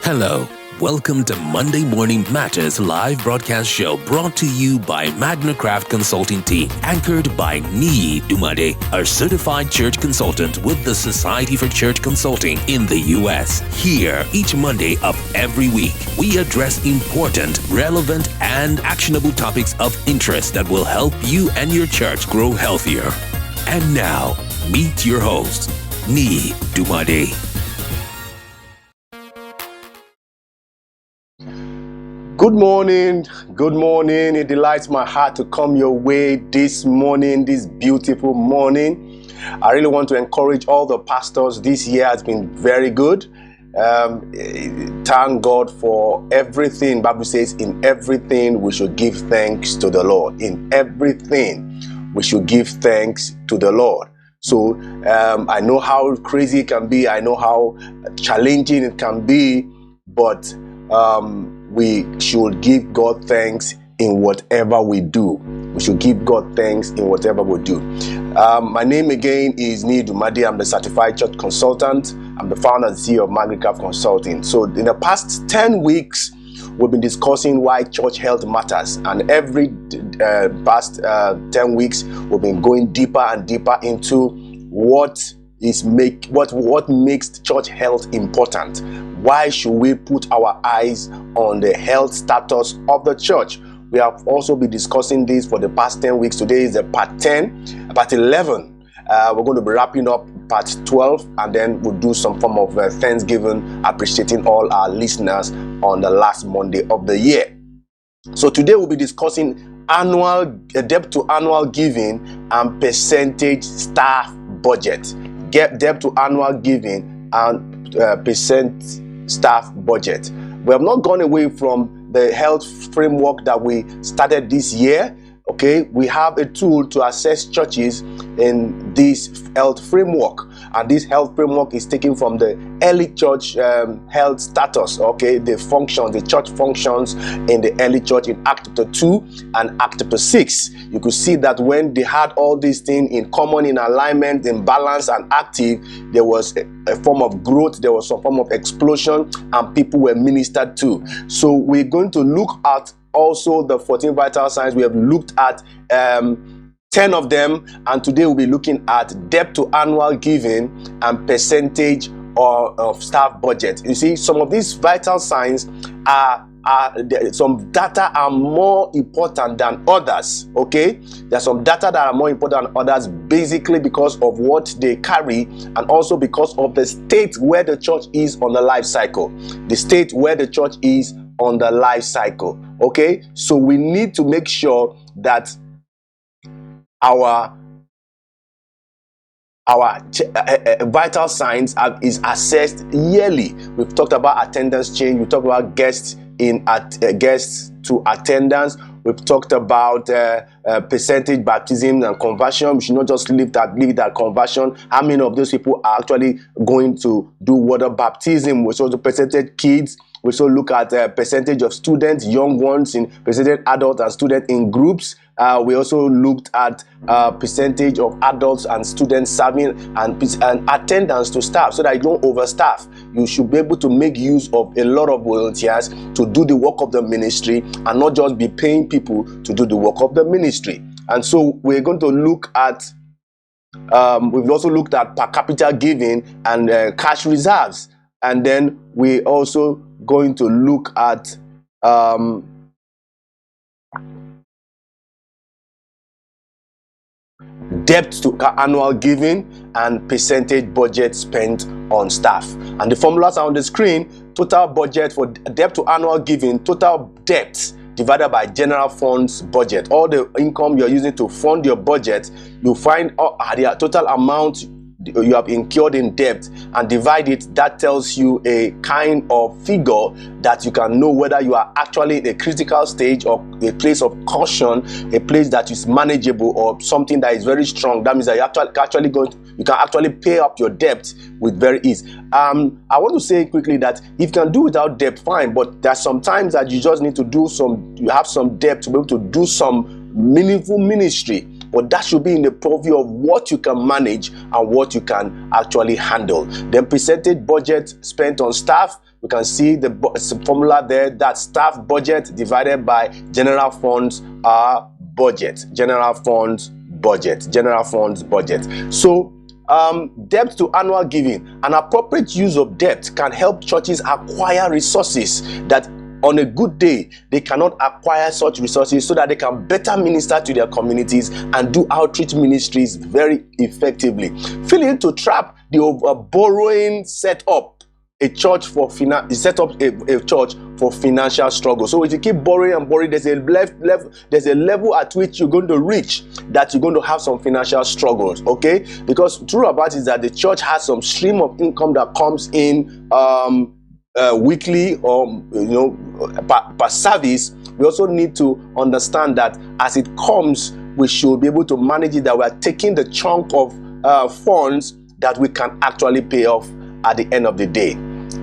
Hello, welcome to Monday Morning Matters live broadcast show brought to you by Magnicraft Consulting Team, anchored by Niyi Dunmade, a certified church consultant with the Society for Church Consulting in the U.S. Here, each Monday of every week, we address important, relevant, and actionable topics of interest that will help you and your church grow healthier. And now, meet your host, Niyi Dunmade. Good morning. It delights my heart to come your way this morning, this beautiful morning. I really want to encourage all the pastors. This year has been very good. Thank God for everything. Bible says in everything we should give thanks to the Lord. In everything we should give thanks to the Lord. So I know how crazy it can be. I know how challenging it can be, but we should give God thanks in whatever we do. We should give God thanks in whatever we do. My name again is Niyi Dunmade. I'm the certified church consultant. I'm the founder and CEO of Magnicraft Consulting. So in the past 10 weeks, we've been discussing why church health matters. And every past 10 weeks, we've been going deeper and deeper into what makes church health important. Why should we put our eyes on the health status of the church? We have also been discussing this for the past 10 weeks. Today is the part 10, part 11. We're going to be wrapping up part 12, and then we'll do some form of Thanksgiving, appreciating all our listeners on the last Monday of the year. So today we'll be discussing debt to annual giving and percentage staff budget. Debt to annual giving and percent staff budget. We have not gone away from the health framework that we started this year. Okay, we have a tool to assess churches in this health framework, and this health framework is taken from the early church health status. Okay, the church functions in the early church in Act chapter 2 and Act chapter 6. You could see that when they had all these things in common, in alignment, in balance and active, there was a form of growth, there was some form of explosion, and people were ministered to. So we're going to look at also the 14 vital signs. We have looked at 10 of them, and today we'll be looking at debt to annual giving and percentage of staff budget. You see, some of these vital signs some data are more important than others. Okay, there are some data that are more important than others, basically because of what they carry, and also because of the state where the church is on the life cycle. The state where the church is on the life cycle. Okay, so we need to make sure that our vital signs is assessed yearly. We've talked about attendance change. We talked about guests to attendance. We've talked about percentage baptism and conversion. We should not just leave that conversion. How many of those people are actually going to do water baptism? We saw the percentage kids. We also look at percentage of students, young ones, in percentage adults and students in groups. We also looked at percentage of adults and students serving and attendance to staff, so that you don't overstaff. You should be able to make use of a lot of volunteers to do the work of the ministry and not just be paying people to do the work of the ministry. And so we're going to look at, we've also looked at per capita giving and cash reserves. And then we also going to look at debt to annual giving and percentage budget spent on staff. And the formulas are on the screen. Total budget for debt to annual giving, total debt divided by general funds budget. All the income you're using to fund your budget, you find the total amount incurred in debt and divide it, that tells you a kind of figure that you can know whether you are actually in a critical stage or a place of caution, a place that is manageable, or something that is very strong. That means that you can actually pay up your debt with very ease. I want to say quickly that if you can do without debt, fine, but there's sometimes that you just need to you have some debt to be able to do some meaningful ministry. But that should be in the purview of what you can manage and what you can actually handle. Then percentage budget spent on staff. We can see the formula there, that staff budget divided by general funds budget. General funds budget. General funds budget. So debt to annual giving. An appropriate use of debt can help churches acquire resources that on a good day they cannot acquire such resources, so that they can better minister to their communities and do outreach ministries very effectively. Failing to trap the borrowing set up a church for a church for financial struggle. So if you keep borrowing and borrowing, there's a level at which you're going to reach that you're going to have some financial struggles. Okay, because true about it is that the church has some stream of income that comes in weekly or per service. We also need to understand that as it comes, we should be able to manage it, that we are taking the chunk of funds that we can actually pay off at the end of the day.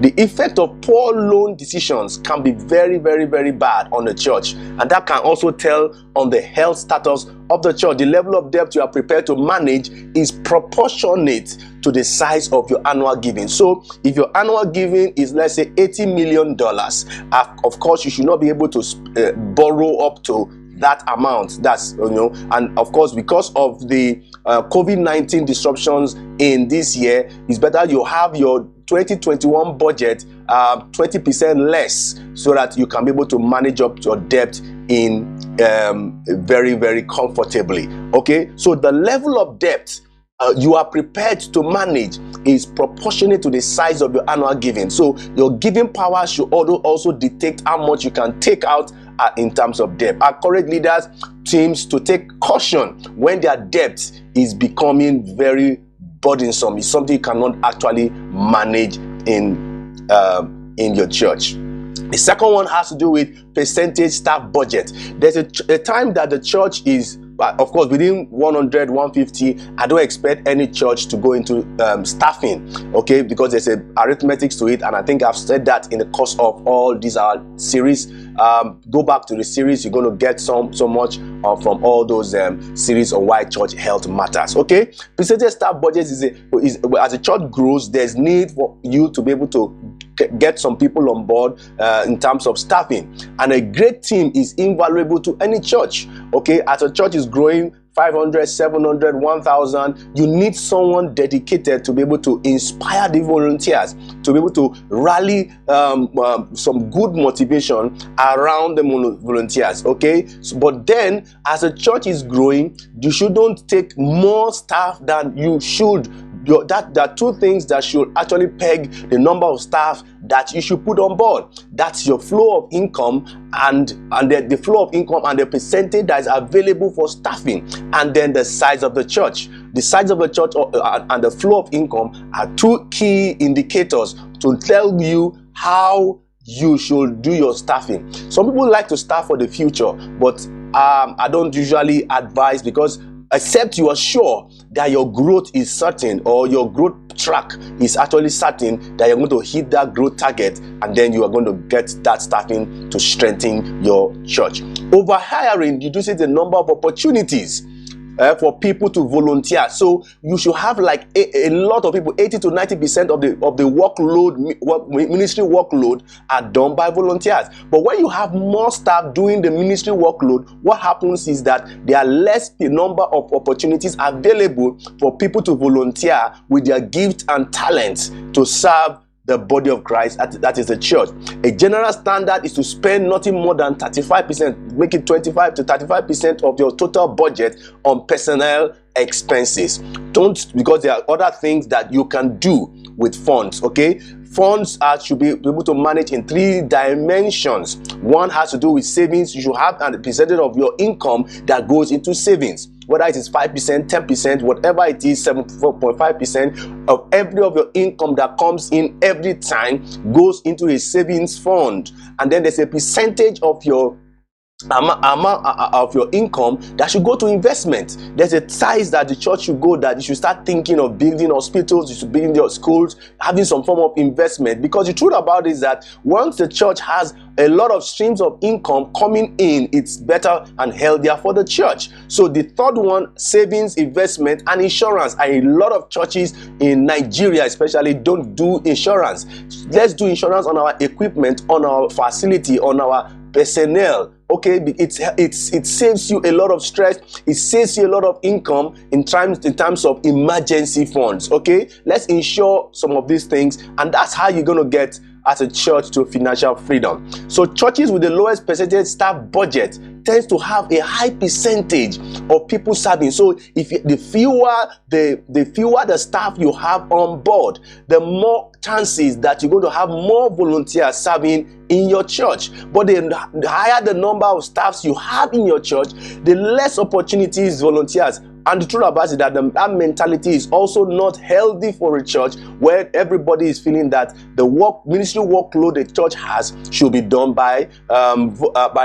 The effect of poor loan decisions can be very, very, very bad on the church, and that can also tell on the health status of the church. The level of debt you are prepared to manage is proportionate to the size of your annual giving. So if your annual giving is, let's say, $80 million, of course you should not be able to borrow up to that amount. That's and of course, because of the COVID-19 disruptions in this year, it's better you have your 2021 budget 20% less, so that you can be able to manage up your debt in very, very comfortably. Okay, so the level of debt you are prepared to manage is proportionate to the size of your annual giving. So your giving power should also dictate how much you can take out in terms of debt. I encourage leaders, teams to take caution when their debt is becoming very burdensome. It's something you cannot actually manage in your church. The second one has to do with percentage staff budget. There's a time that the church is, of course, within 100, 150, I don't expect any church to go into staffing, okay, because there's a arithmetic to it, and I think I've said that in the course of all these series. Go back to the series, you're going to get so much from all those series on why church health matters. Okay, percentage staff budget is as a church grows, there's need for you to be able to get some people on board in terms of staffing, and a great team is invaluable to any church. Okay, as a church is growing 500, 700, 1,000, you need someone dedicated to be able to inspire the volunteers, to be able to rally some good motivation around the volunteers. Okay, but then as a church is growing, you shouldn't take more staff than you should. There are two things that should actually peg the number of staff that you should put on board. That's your flow of income and the flow of income and the percentage that is available for staffing, and then the size of the church. The size of the church and the flow of income are two key indicators to tell you how you should do your staffing. Some people like to staff for the future, but I don't usually advise, because except you are sure that your growth is certain, or your growth track is actually certain that you're going to hit that growth target, and then you are going to get that staffing to strengthen your church. Overhiring reduces the number of opportunities for people to volunteer. So you should have like a lot of people. 80 to 90% of the workload, ministry workload, are done by volunteers. But when you have more staff doing the ministry workload, what happens is that there are less number of opportunities available for people to volunteer with their gift and talents to serve the body of Christ, that is the church. A general standard is to spend nothing more than 35%, make it 25 to 35% of your total budget on personnel expenses. Don't, because there are other things that you can do with funds. Okay, funds should be able to manage in three dimensions. One has to do with savings. You should have a percentage of your income that goes into savings. whether it is 5%, 10%, whatever it is, 7.5% of every of your income that comes in every time goes into a savings fund, and then there's a percentage of your amount of your income that should go to investment. There's a size that the church should go, that you should start thinking of building hospitals, you should build your schools, having some form of investment. Because the truth about it is that once the church has a lot of streams of income coming in, it's better and healthier for the church. So the third one, savings, investment, and insurance. And a lot of churches in Nigeria especially don't do insurance. Let's do insurance on our equipment, on our facility, on our personnel. Okay, it saves you a lot of stress. It saves you a lot of income in terms of emergency funds. Okay, let's insure some of these things, and that's how you're going to get as a church to financial freedom. So churches with the lowest percentage staff budget tends to have a high percentage of people serving. So if the fewer the staff you have on board, the more chances that you're going to have more volunteers serving in your church. But the higher the number of staffs you have in your church, the less opportunities volunteers. And the truth about it is that that mentality is also not healthy for a church, where everybody is feeling that the ministry workload the church has should be done by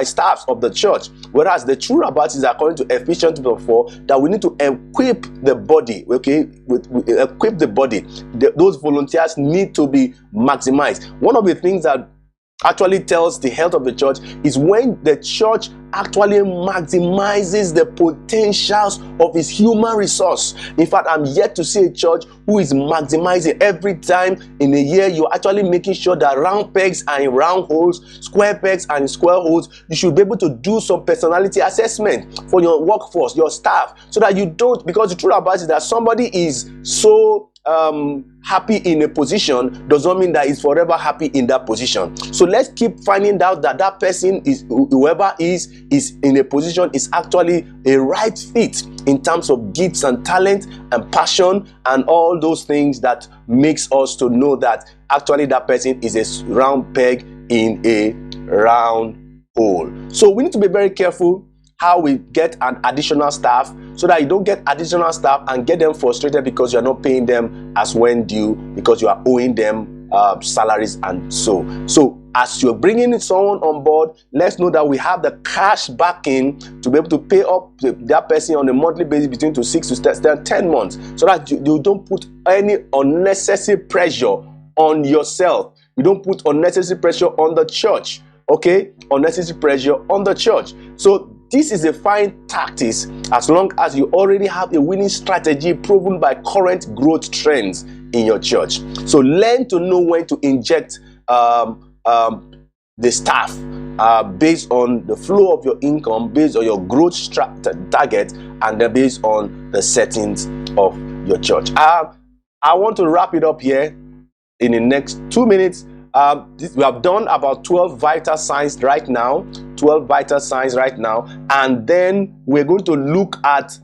staffs of the church. Whereas the truth about it is, according to Ephesians 4, that we need to equip the body. Okay, equip the body. Those volunteers need to be maximized. One of the things that actually tells the health of the church is when the church actually maximizes the potentials of its human resource. In fact, I'm yet to see a church who is maximizing. Every time in a year, you're actually making sure that round pegs are in round holes, square pegs are in square holes. You should be able to do some personality assessment for your workforce, your staff, so that you don't, because the truth about it is that somebody is so happy in a position does not mean that he's forever happy in that position. So let's keep finding out that that person is, whoever is in a position, is actually a right fit in terms of gifts and talent and passion and all those things that makes us to know that actually that person is a round peg in a round hole. So we need to be very careful how we get an additional staff, so that you don't get additional staff and get them frustrated because you're not paying them as when due, because you are owing them salaries and so as you're bringing someone on board, let's know that we have the cash backing to be able to pay up that person on a monthly basis between 6 to 10 months, so that you don't put any unnecessary pressure on yourself. You don't put unnecessary pressure on the church. Okay, unnecessary pressure on the church. So this is a fine tactic as long as you already have a winning strategy proven by current growth trends in your church. So learn to know when to inject the staff based on the flow of your income, based on your growth target, and then based on the settings of your church. I want to wrap it up here in the next 2 minutes. We have done about 12 vital signs right now, and then we're going to look at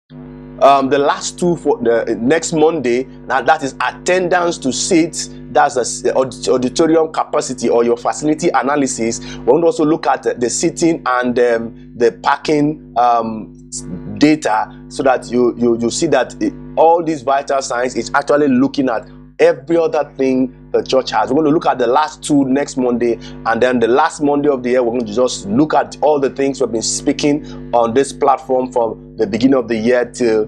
the last two for the next Monday. Now that is attendance to seats, that's the auditorium capacity or your facility analysis. We're going to also look at the seating and the parking data, so that you see that all these vital signs is actually looking at every other thing the church has. We're going to look at the last two next Monday, and then the last Monday of the year, we're going to just look at all the things we've been speaking on this platform from the beginning of the year till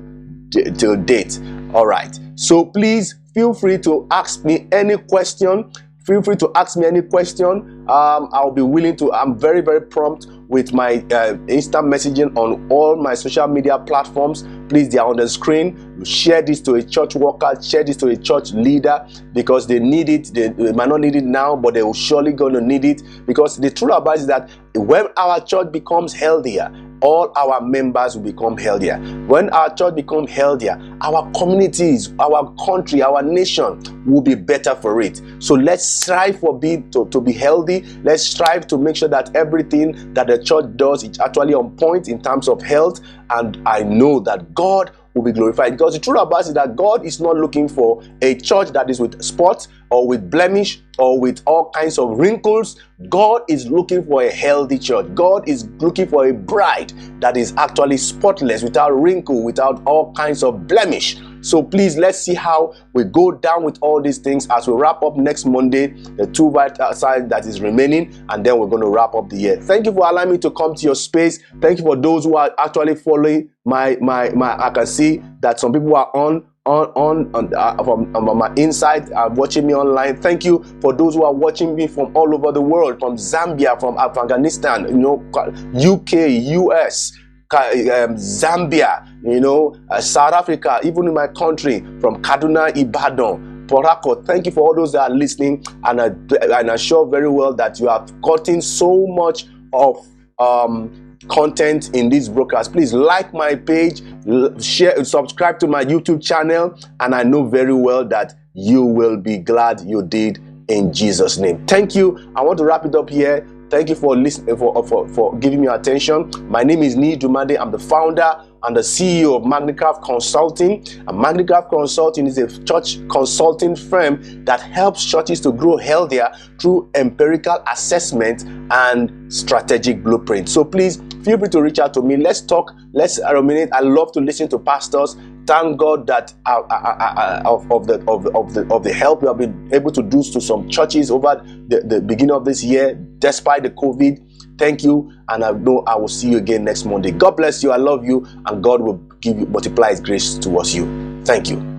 date. All right. So please feel free to ask me any question. I'll be willing to. I'm very, very prompt with my instant messaging on all my social media platforms. Please, they are on the screen. Share this to a church worker, share this to a church leader, because they need it. They might not need it now, but they will surely going to need it, because the truth about it is that when our church becomes healthier, all our members will become healthier. When our church becomes healthier, our communities, our country, our nation will be better for it. So let's strive to be healthy. Let's strive to make sure that everything that the church does is actually on point in terms of health. And I know that God will be glorified. Because the truth about it is that God is not looking for a church that is with spots or with blemish or with all kinds of wrinkles. God is looking for a healthy church. God is looking for a bride that is actually spotless, without wrinkle, without all kinds of blemish. So please, let's see how we go down with all these things as we wrap up next Monday, the 2 vital signs that is remaining, and then we're going to wrap up the year. Thank you for allowing me to come to your space. Thank you for those who are actually following my I can see that some people are on my inside, watching me online. Thank you for those who are watching me from all over the world, from Zambia, from Afghanistan, UK, US, Zambia, South Africa, even in my country, from Kaduna, Ibadan, Port Harcourt. Thank you for all those that are listening, and I'm sure very well that you have gotten so much of content in this broadcast. Please like my page, share, subscribe to my YouTube channel, and I know very well that you will be glad you did, in Jesus' name. Thank you. I want to wrap it up here. Thank you for listening, for giving me your attention. My name is Niyi Dunmade. I'm the founder and the CEO of Magnicraft Consulting. And Magnicraft Consulting is a church consulting firm that helps churches to grow healthier through empirical assessment and strategic blueprint. So please feel free to reach out to me. Let's talk. Let's ruminate. I love to listen to pastors. Thank God that of the help we have been able to do to some churches over the beginning of this year, despite the COVID. Thank you, and I know I will see you again next Monday. God bless you. I love you, and God will multiply His grace towards you. Thank you.